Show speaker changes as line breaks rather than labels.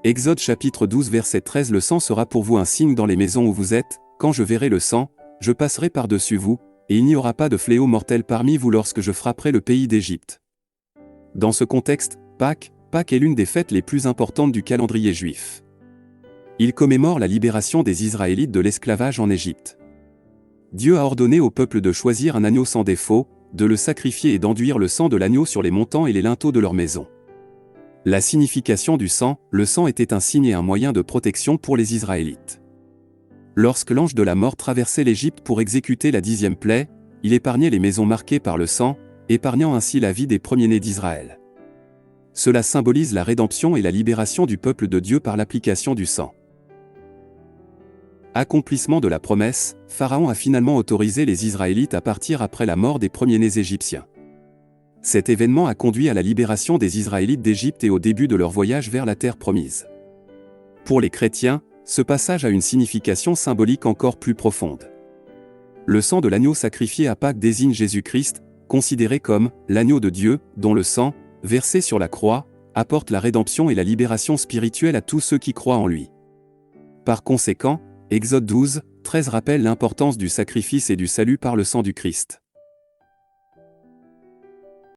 Exode chapitre 12 verset 13. Le sang sera pour vous un signe dans les maisons où vous êtes, quand je verrai le sang, je passerai par-dessus vous, et il n'y aura pas de fléau mortel parmi vous lorsque je frapperai le pays d'Égypte. Dans ce contexte, Pâques est l'une des fêtes les plus importantes du calendrier juif. Il commémore la libération des Israélites de l'esclavage en Égypte. Dieu a ordonné au peuple de choisir un agneau sans défaut, de le sacrifier et d'enduire le sang de l'agneau sur les montants et les linteaux de leur maison. La signification du sang, le sang était un signe et un moyen de protection pour les Israélites. Lorsque l'ange de la mort traversait l'Égypte pour exécuter la 10e plaie, il épargnait les maisons marquées par le sang, épargnant ainsi la vie des premiers-nés d'Israël. Cela symbolise la rédemption et la libération du peuple de Dieu par l'application du sang. Accomplissement de la promesse, Pharaon a finalement autorisé les Israélites à partir après la mort des premiers-nés égyptiens. Cet événement a conduit à la libération des Israélites d'Égypte et au début de leur voyage vers la terre promise. Pour les chrétiens, ce passage a une signification symbolique encore plus profonde. Le sang de l'agneau sacrifié à Pâques désigne Jésus-Christ, considéré comme l'agneau de Dieu, dont le sang, versé sur la croix, apporte la rédemption et la libération spirituelle à tous ceux qui croient en lui. Par conséquent, Exode 12, 13 rappelle l'importance du sacrifice et du salut par le sang du Christ.